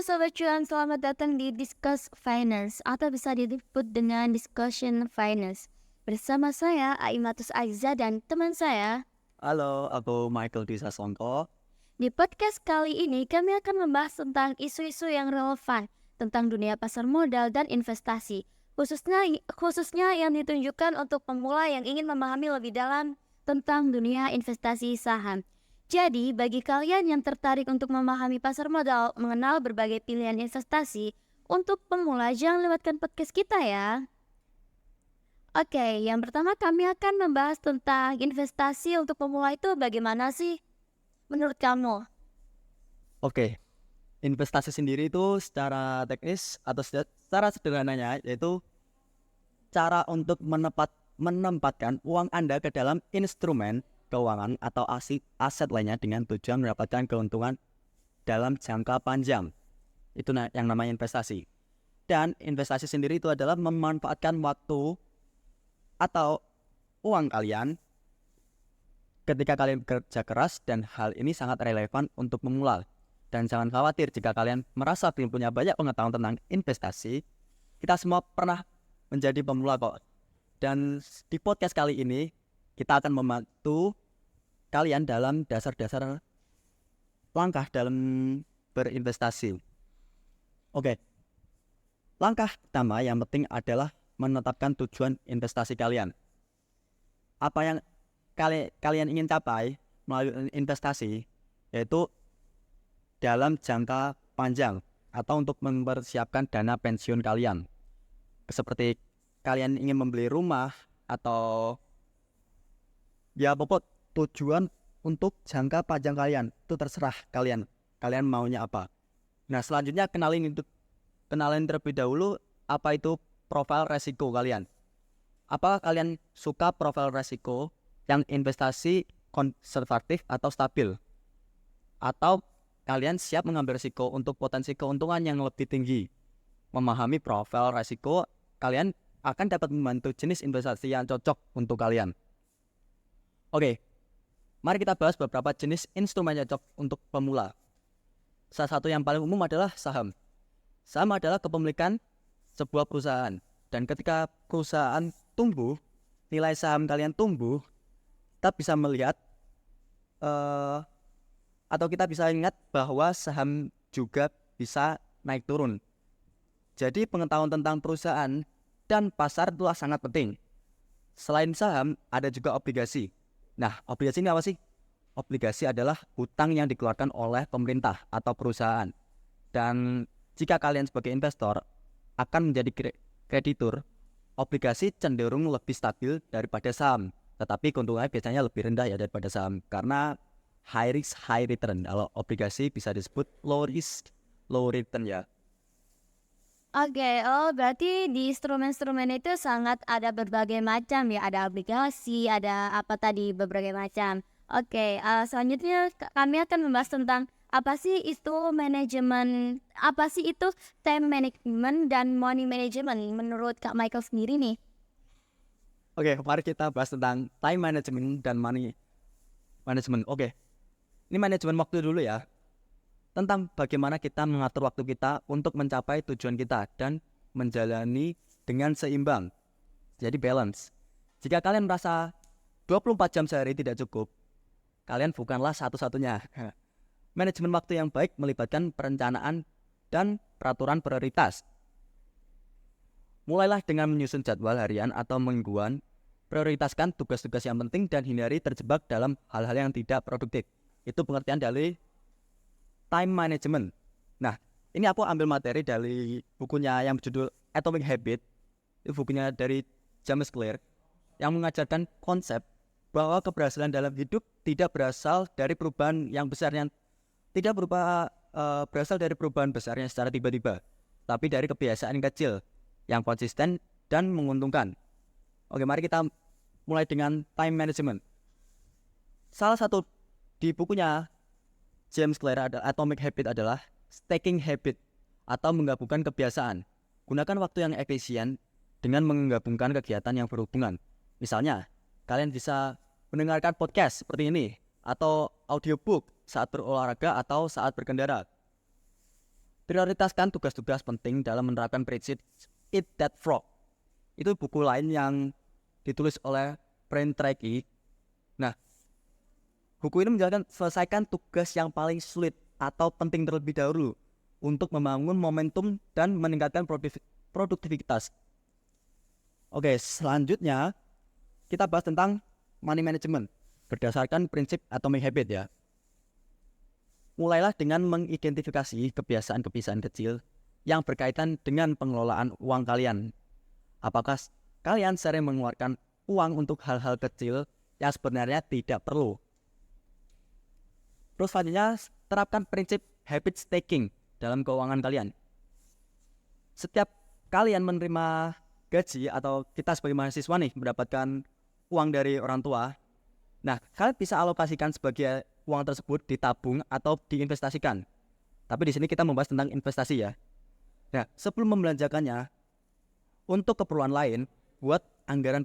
Sobat Cuan, selamat datang di Discuss Finance atau bisa disebut dengan Discussion Finance. Bersama saya Aimatus Aiza dan teman saya. Halo, aku Michael Disa Songko. Di podcast kali ini kami akan membahas tentang isu-isu yang relevan tentang dunia pasar modal dan investasi, khususnya yang ditunjukkan untuk pemula yang ingin memahami lebih dalam tentang dunia investasi saham. Jadi, bagi kalian yang tertarik untuk memahami pasar modal, mengenal berbagai pilihan investasi, untuk pemula jangan lewatkan podcast kita ya. Oke, yang pertama kami akan membahas tentang investasi untuk pemula itu bagaimana sih menurut kamu? Oke, investasi sendiri itu secara teknis atau secara sederhananya yaitu cara untuk menempatkan uang Anda ke dalam instrumen keuangan atau aset lainnya dengan tujuan mendapatkan keuntungan dalam jangka panjang. Itu yang namanya investasi. Dan investasi sendiri itu adalah memanfaatkan waktu atau uang kalian ketika kalian bekerja keras, dan hal ini sangat relevan untuk pemula. Dan jangan khawatir jika kalian merasa belum punya banyak pengetahuan tentang investasi. Kita semua pernah menjadi pemula kok. Dan di podcast kali ini kita akan membantu kalian dalam dasar-dasar langkah dalam berinvestasi. Oke, langkah pertama yang penting adalah menetapkan tujuan investasi kalian. Apa yang kalian ingin capai melalui investasi, yaitu dalam jangka panjang atau untuk mempersiapkan dana pensiun kalian. Seperti kalian ingin membeli rumah atau ya pokok tujuan untuk jangka panjang kalian, itu terserah kalian maunya apa. Nah, selanjutnya kenalin terlebih dahulu apa itu profil resiko kalian. Apakah kalian suka profil resiko yang investasi konservatif atau stabil? Atau kalian siap mengambil risiko untuk potensi keuntungan yang lebih tinggi? Memahami profil resiko kalian akan dapat membantu jenis investasi yang cocok untuk kalian. Oke, mari kita bahas beberapa jenis instrumen cocok untuk pemula. Salah satu yang paling umum adalah saham. Saham adalah kepemilikan sebuah perusahaan. Dan ketika perusahaan tumbuh, nilai saham kalian tumbuh, kita bisa melihat atau kita bisa ingat bahwa saham juga bisa naik turun. Jadi pengetahuan tentang perusahaan dan pasar itulah sangat penting. Selain saham, ada juga obligasi. Nah, obligasi ini apa sih? Obligasi adalah hutang yang dikeluarkan oleh pemerintah atau perusahaan. Dan jika kalian sebagai investor akan menjadi kreditur, obligasi cenderung lebih stabil daripada saham. Tetapi keuntungannya biasanya lebih rendah ya daripada saham. Karena high risk, high return. Kalau obligasi bisa disebut low risk, low return ya. Oke, berarti di instrumen-instrumen itu sangat ada berbagai macam ya, ada obligasi, ada apa tadi, berbagai macam. Oke, selanjutnya kami akan membahas tentang apa sih itu manajemen, apa sih itu time management dan money management menurut Kak Michael sendiri nih. Oke, mari kita bahas tentang time management dan money management. Oke, ini manajemen waktu dulu ya. Tentang bagaimana kita mengatur waktu kita untuk mencapai tujuan kita dan menjalani dengan seimbang. Jadi balance. Jika kalian merasa 24 jam sehari tidak cukup, kalian bukanlah satu-satunya. Manajemen waktu yang baik melibatkan perencanaan dan peraturan prioritas. Mulailah dengan menyusun jadwal harian atau mingguan. Prioritaskan tugas-tugas yang penting dan hindari terjebak dalam hal-hal yang tidak produktif. Itu pengertian dari time management. Nah, ini aku ambil materi dari bukunya yang berjudul Atomic Habit. Itu bukunya dari James Clear yang mengajarkan konsep bahwa keberhasilan dalam hidup tidak berasal dari perubahan yang besar, yang tidak berasal dari perubahan besar yang secara tiba-tiba, tapi dari kebiasaan yang kecil yang konsisten dan menguntungkan. Oke, mari kita mulai dengan time management. Salah satu di bukunya James Clear ada Atomic Habit adalah stacking habit atau menggabungkan kebiasaan. Gunakan waktu yang efisien dengan menggabungkan kegiatan yang berhubungan. Misalnya, kalian bisa mendengarkan podcast seperti ini atau audiobook saat berolahraga atau saat berkendara. Prioritaskan tugas-tugas penting dalam menerapkan prinsip Eat That Frog. Itu buku lain yang ditulis oleh Brian Tracy. Nah, buku ini menjelaskan selesaikan tugas yang paling sulit atau penting terlebih dahulu untuk membangun momentum dan meningkatkan produktivitas. Oke, selanjutnya kita bahas tentang money management berdasarkan prinsip atomic habit ya. Mulailah dengan mengidentifikasi kebiasaan-kebiasaan kecil yang berkaitan dengan pengelolaan uang kalian. Apakah kalian sering mengeluarkan uang untuk hal-hal kecil yang sebenarnya tidak perlu? Terus selanjutnya, terapkan prinsip habit stacking dalam keuangan kalian. Setiap kalian menerima gaji atau kita sebagai mahasiswa nih mendapatkan uang dari orang tua, nah kalian bisa alokasikan sebagai uang tersebut ditabung atau diinvestasikan. Tapi di sini kita membahas tentang investasi ya. Nah, sebelum membelanjakannya untuk keperluan lain, buat anggaran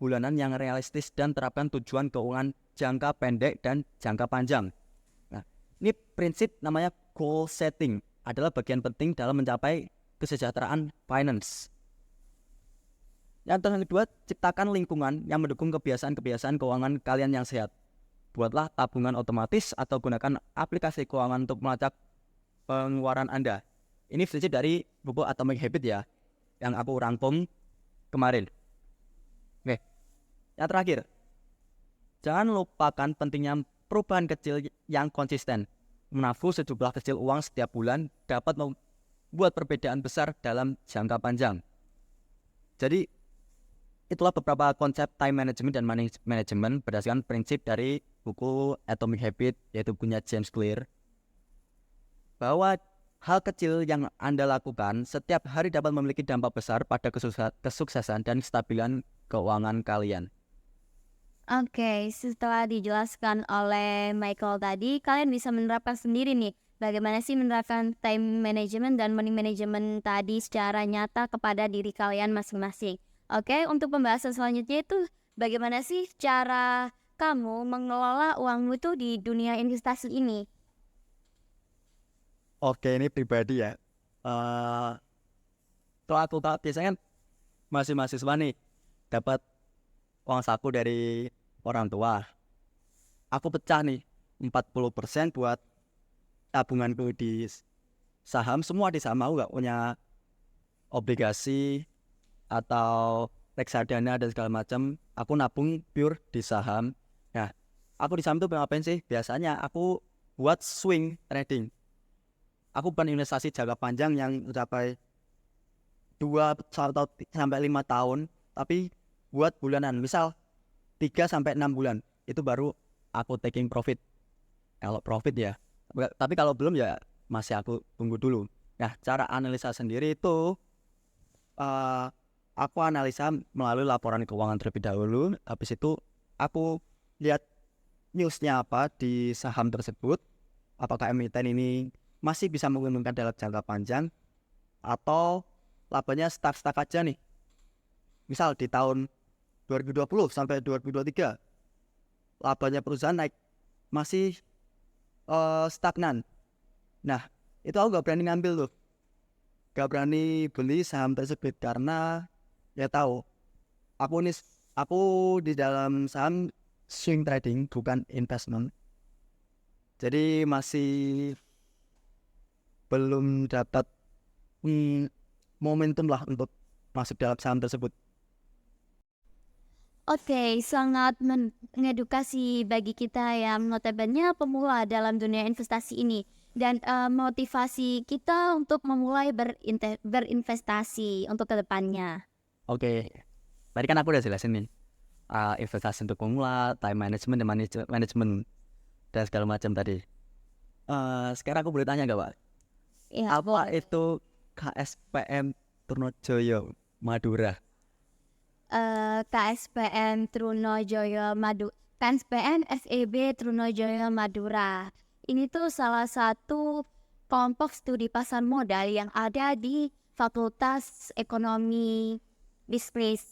bulanan yang realistis dan terapkan tujuan keuangan jangka pendek dan jangka panjang. Nah, ini prinsip namanya goal setting adalah bagian penting dalam mencapai kesejahteraan finance. Yang kedua, ciptakan lingkungan yang mendukung kebiasaan-kebiasaan keuangan kalian yang sehat. Buatlah tabungan otomatis atau gunakan aplikasi keuangan untuk melacak pengeluaran Anda. Ini prinsip dari buku Atomic Habit ya, yang aku rangkum kemarin. Oke, yang terakhir, jangan lupakan pentingnya perubahan kecil yang konsisten. Menabung sejumlah kecil uang setiap bulan dapat membuat perbedaan besar dalam jangka panjang. Jadi, itulah beberapa konsep time management dan money management berdasarkan prinsip dari buku Atomic Habit, yaitu punya James Clear, bahwa hal kecil yang Anda lakukan setiap hari dapat memiliki dampak besar pada kesuksesan dan kestabilan keuangan kalian. Oke, setelah dijelaskan oleh Michael tadi, kalian bisa menerapkan sendiri nih. Bagaimana sih menerapkan time management dan money management tadi secara nyata kepada diri kalian masing-masing. Oke, untuk pembahasan selanjutnya itu bagaimana sih cara kamu mengelola uangmu itu di dunia investasi ini? Oke, ini pribadi ya. Kalau aku biasanya kan masih mahasiswa nih, dapat uang saku dari orang tua. Aku pecah nih 40% buat tabunganku di saham, semua di saham. Aku nggak punya obligasi atau reksadana dan segala macam. Aku nabung pure di saham. Nah, aku di saham tuh ngapain sih? Biasanya aku buat swing trading. Aku bukan investasi jangka panjang yang mencapai 2 sampai 5 tahun, tapi buat bulanan. Misal 3 sampai 6 bulan itu baru aku taking profit. Kalau profit ya. Tapi kalau belum ya masih aku tunggu dulu. Nah, cara analisa sendiri itu aku analisa melalui laporan keuangan terlebih dahulu. Habis itu aku lihat newsnya apa di saham tersebut. Apakah emiten ini masih bisa menguntungkan dalam jangka panjang atau labanya stuck aja nih. Misal di tahun 2020 sampai 2023 labanya perusahaan naik masih stagnan. Nah, itu aku gak berani ngambil tuh. Gak berani beli saham tersebut karena ya tahu aku di dalam saham swing trading bukan investment. Jadi masih belum dapat momentum lah untuk masuk dalam saham tersebut. Oke, sangat mengedukasi bagi kita yang notabene pemula dalam dunia investasi ini dan motivasi kita untuk memulai berinvestasi untuk kedepannya. Oke, tadi kan aku udah jelasin nih investasi untuk pemula, time management dan management dan segala macam tadi. Sekarang aku boleh tanya nggak, Pak? Ya, Apa itu KSPM Trunojoyo Madura? KSPM FEB Trunojoyo Madura. Ini tuh salah satu kelompok studi pasar modal yang ada di Fakultas Ekonomi Bisnis.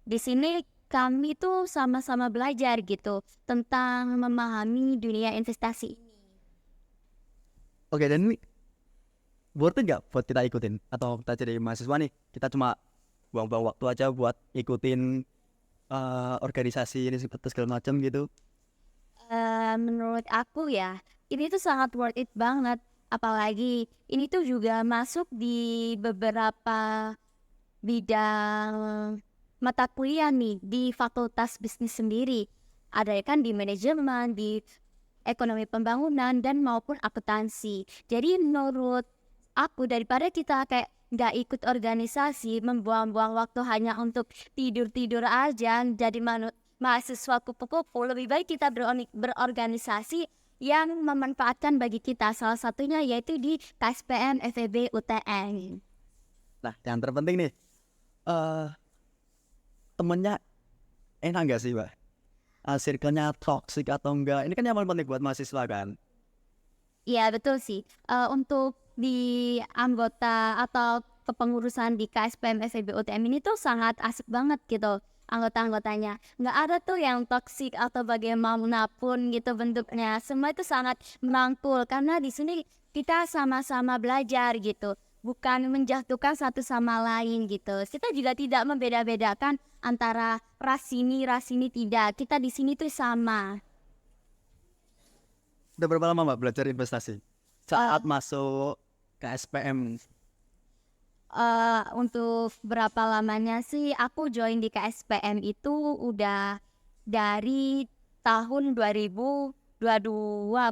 Di sini kami tuh sama-sama belajar gitu tentang memahami dunia investasi ini. Oke, dan ini worth it nggak buat kita ikutin? Atau kita jadi mahasiswa nih, kita cuma buang-buang waktu aja buat ikutin organisasi ini atau segala macam gitu. Menurut aku ya, ini tuh sangat worth it banget. Apalagi ini tuh juga masuk di beberapa bidang mata kuliah nih di fakultas bisnis sendiri. Ada kan di manajemen, di ekonomi pembangunan, dan maupun akuntansi. Jadi menurut aku daripada kita kayak nggak ikut organisasi, membuang-buang waktu hanya untuk tidur-tidur aja, jadi mahasiswa kupu-kupu, lebih baik kita berorganisasi yang memanfaatkan bagi kita. Salah satunya yaitu di KSPM FEB UTN. Nah, yang terpenting nih, temennya enak nggak sih, Mbak? Circle-nya toxic atau enggak? Ini kan yang paling penting buat mahasiswa kan. Iya betul sih. Untuk di anggota atau kepengurusan di KSPM FEB UTM ini tuh sangat asik banget gitu anggota-anggotanya. Nggak ada tuh yang toksik atau bagaimanapun gitu bentuknya. Semua itu sangat merangkul karena di sini kita sama-sama belajar gitu. Bukan menjatuhkan satu sama lain gitu. Kita juga tidak membeda-bedakan antara ras ini tidak. Kita di sini tuh sama. Udah berapa lama Mbak belajar investasi? Saat masuk ke SPM. Untuk berapa lamanya sih aku join di KSPM itu udah dari tahun 2022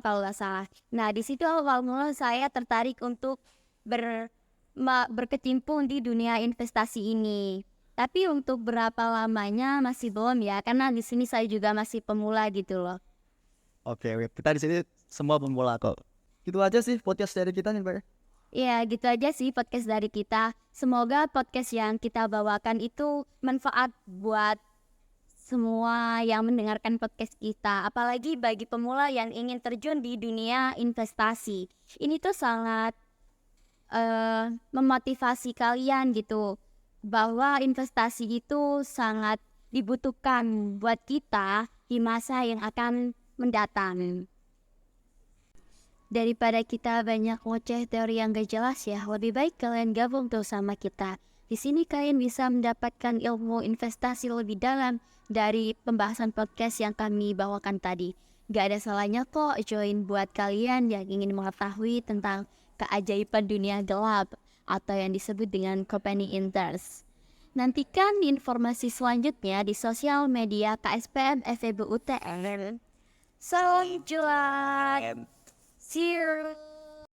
kalau nggak salah. Nah di situ awal mula saya tertarik untuk berkecimpung di dunia investasi ini. Tapi untuk berapa lamanya masih belum ya, karena di sini saya juga masih pemula gitu loh. Oke, kita di sini semua pemula kok. Gitu aja sih podcast dari kita nih, Mbak. Ya gitu aja sih podcast dari kita. Semoga podcast yang kita bawakan itu manfaat buat semua yang mendengarkan podcast kita. Apalagi bagi pemula yang ingin terjun di dunia investasi. Ini tuh sangat memotivasi kalian gitu. Bahwa investasi itu sangat dibutuhkan buat kita di masa yang akan mendatang. Daripada kita banyak ngoceh teori yang gak jelas ya, lebih baik kalian gabung tuh sama kita. Di sini kalian bisa mendapatkan ilmu investasi lebih dalam dari pembahasan podcast yang kami bawakan tadi. Gak ada salahnya kok join buat kalian yang ingin mengetahui tentang keajaiban dunia gelap atau yang disebut dengan company interest. Nantikan informasi selanjutnya di sosial media KSPM FEB UTN. Salam jual. See you.